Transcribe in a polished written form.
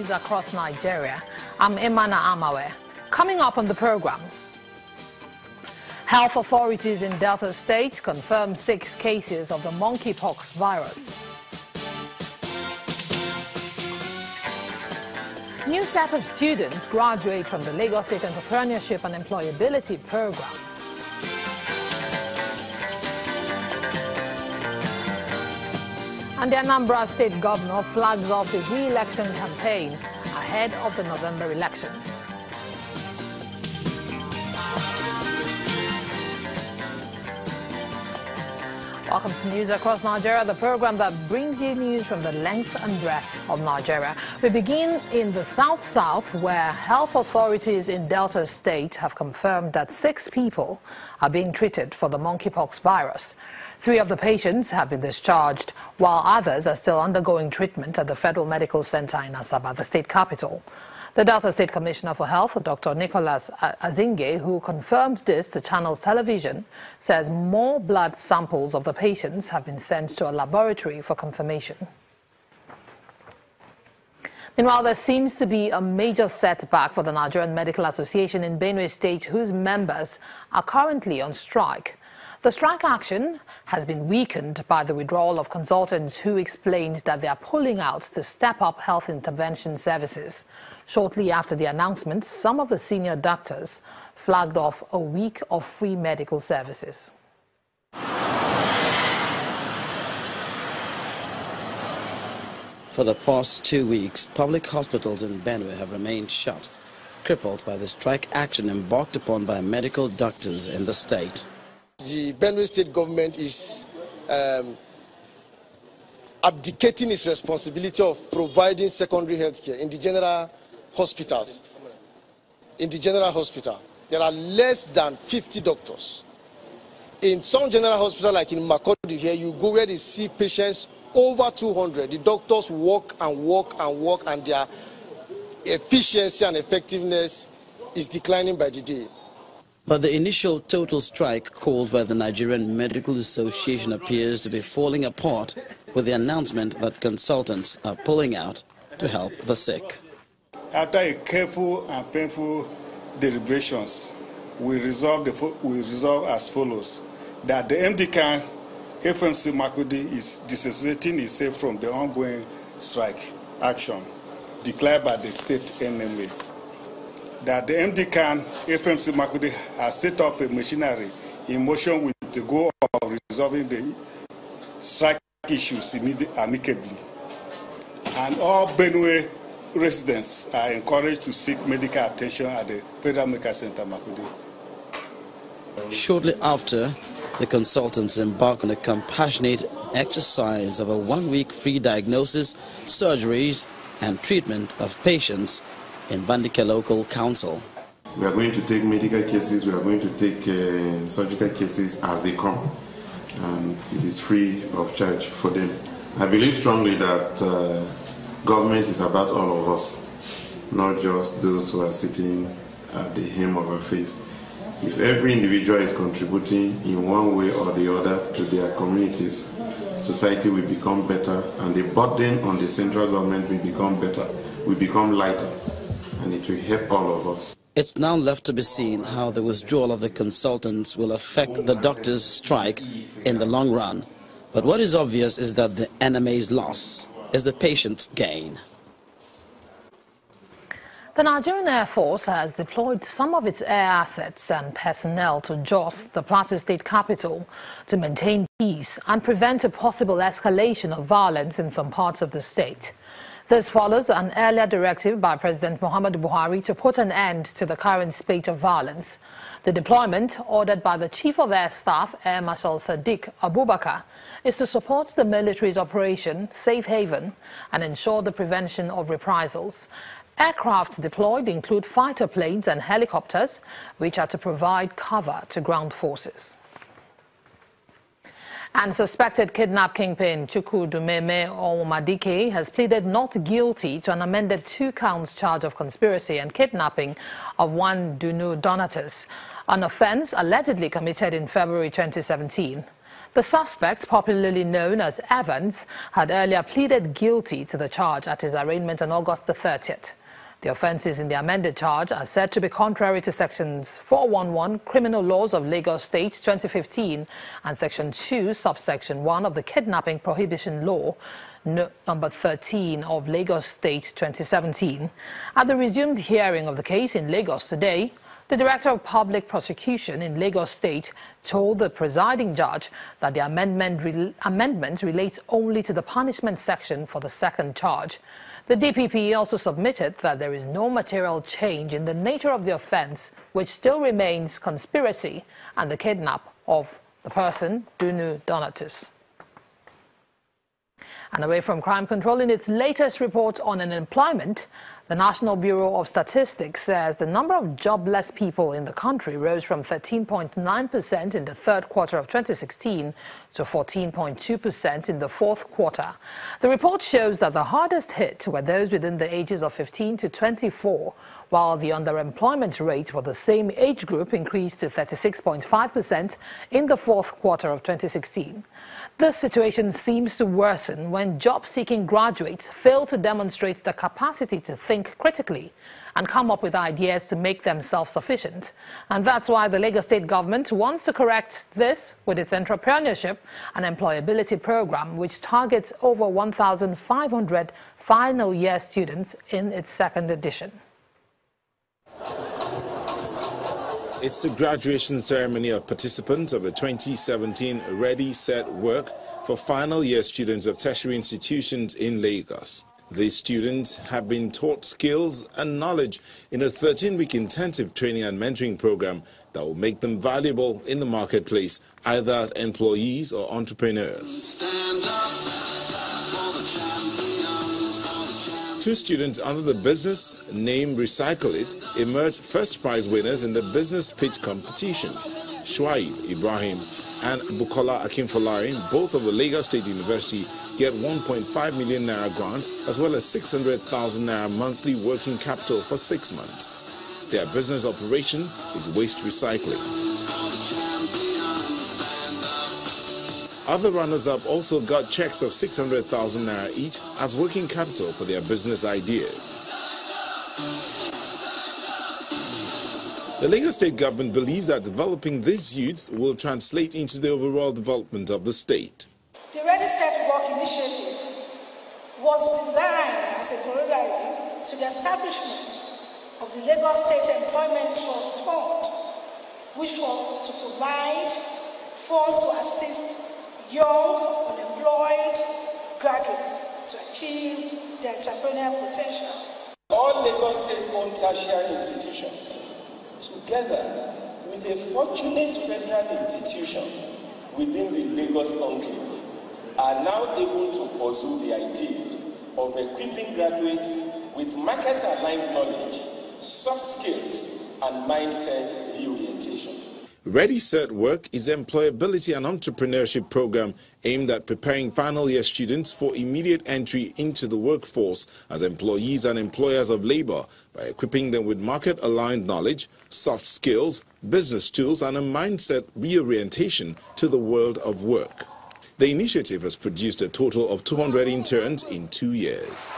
news across Nigeria. I'm Imana Amawe. Coming up on the program, health authorities in Delta State confirm 6 cases of the monkeypox virus. New set of students graduate from the Lagos State Entrepreneurship and Employability Program. And the Anambra State Governor flags off his re-election campaign ahead of the November elections. Welcome to News Across Nigeria, the program that brings you news from the length and breadth of Nigeria. We begin in the South-South, where health authorities in Delta State have confirmed that 6 people are being treated for the monkeypox virus. 3 of the patients have been discharged, while others are still undergoing treatment at the Federal Medical Center in Asaba, the state capital. The Delta State Commissioner for Health, Dr. Nicholas Azinge, who confirmed this to Channels Television, says more blood samples of the patients have been sent to a laboratory for confirmation. Meanwhile, there seems to be a major setback for the Nigerian Medical Association in Benue State, whose members are currently on strike. The strike action has been weakened by the withdrawal of consultants who explained that they are pulling out to step up health intervention services. Shortly after the announcement, some of the senior doctors flagged off a week of free medical services. For the past 2 weeks, public hospitals in Benue have remained shut, crippled by the strike action embarked upon by medical doctors in the state. The Benue State government is abdicating its responsibility of providing secondary health care in the general hospitals. In the general hospital, there are less than 50 doctors. In some general hospitals, like in Makurdi here, you go where they see patients over 200. The doctors work and work and work, and their efficiency and effectiveness is declining by the day. But the initial total strike called by the Nigerian Medical Association appears to be falling apart with the announcement that consultants are pulling out to help the sick. After a careful and painful deliberations, we resolve as follows: that the MDCAN FMC Makurdi is dissociating itself from the ongoing strike action declared by the state NMA. That the MDCAN FMC Makurdi has set up a machinery in motion with the goal of resolving the strike issues amicably. And all Benue residents are encouraged to seek medical attention at the Federal Medical Center Makurdi. Shortly after, the consultants embark on a compassionate exercise of a 1-week free diagnosis, surgeries and treatment of patients in Bandike Local Council. We are going to take medical cases, we are going to take surgical cases as they come. It is free of charge for them. I believe strongly that government is about all of us, not just those who are sitting at the hem of our face. If every individual is contributing in one way or the other to their communities, society will become better, and the burden on the central government will become better, will become lighter, and it will help all of us. It's now left to be seen how the withdrawal of the consultants will affect the doctors' strike in the long run. But what is obvious is that the enemy's loss is the patient's gain. The Nigerian Air Force has deployed some of its air assets and personnel to Jos, the Plateau State capital, to maintain peace and prevent a possible escalation of violence in some parts of the state. This follows an earlier directive by President Muhammadu Buhari to put an end to the current spate of violence. The deployment, ordered by the Chief of Air Staff, Air Marshal Sadiq Abubakar, is to support the military's operation Safe Haven and ensure the prevention of reprisals. Aircraft deployed include fighter planes and helicopters, which are to provide cover to ground forces. And suspected kidnap kingpin Chukwudumeme Onwumadike has pleaded not guilty to an amended 2-count charge of conspiracy and kidnapping of one Dunu Donatus, an offense allegedly committed in February 2017. The suspect, popularly known as Evans, had earlier pleaded guilty to the charge at his arraignment on August the 30th. The offences in the amended charge are said to be contrary to Sections 411 Criminal Laws of Lagos State 2015 and Section 2, Subsection 1 of the Kidnapping Prohibition Law, number 13 of Lagos State 2017. At the resumed hearing of the case in Lagos today, the Director of Public Prosecution in Lagos State told the presiding judge that the amendment relates only to the punishment section for the second charge. The DPP also submitted that there is no material change in the nature of the offence, which still remains conspiracy and the kidnap of the person, Dunu Donatus. And away from crime control, in its latest report on unemployment, the National Bureau of Statistics says the number of jobless people in the country rose from 13.9% in the third quarter of 2016 to 14.2% in the fourth quarter. The report shows that the hardest hit were those within the ages of 15 to 24, while the underemployment rate for the same age group increased to 36.5% in the fourth quarter of 2016. This situation seems to worsen when job-seeking graduates fail to demonstrate the capacity to think critically and come up with ideas to make them self-sufficient. And that's why the Lagos State government wants to correct this with its entrepreneurship and employability program, which targets over 1,500 final year students in its second edition. It's the graduation ceremony of participants of the 2017 Ready, Set, Work for final year students of tertiary institutions in Lagos. These students have been taught skills and knowledge in a 13-week intensive training and mentoring program that will make them valuable in the marketplace, either as employees or entrepreneurs. Two students under the business name Recycle It emerged first prize winners in the business pitch competition. Shuaib Ibrahim and Bukola Akinfolari, both of the Lagos State University, get 1.5 million naira grant as well as 600,000 naira monthly working capital for 6 months. Their business operation is waste recycling. Other runners-up also got checks of 600,000 naira each as working capital for their business ideas. The Lagos State government believes that developing this youth will translate into the overall development of the state. The Ready Set Work initiative was designed as a corollary to the establishment of the Lagos State Employment Trust Fund, which was to provide funds to assist young, unemployed graduates to achieve their entrepreneurial potential. All Lagos State-owned tertiary institutions, together with a fortunate federal institution within the Lagos enclave, are now able to pursue the idea of equipping graduates with market-aligned knowledge, soft skills, and mindset reorientation. Ready, Set, Work is an employability and entrepreneurship program aimed at preparing final year students for immediate entry into the workforce as employees and employers of labor by equipping them with market-aligned knowledge, soft skills, business tools, and a mindset reorientation to the world of work. The initiative has produced a total of 200 interns in 2 years.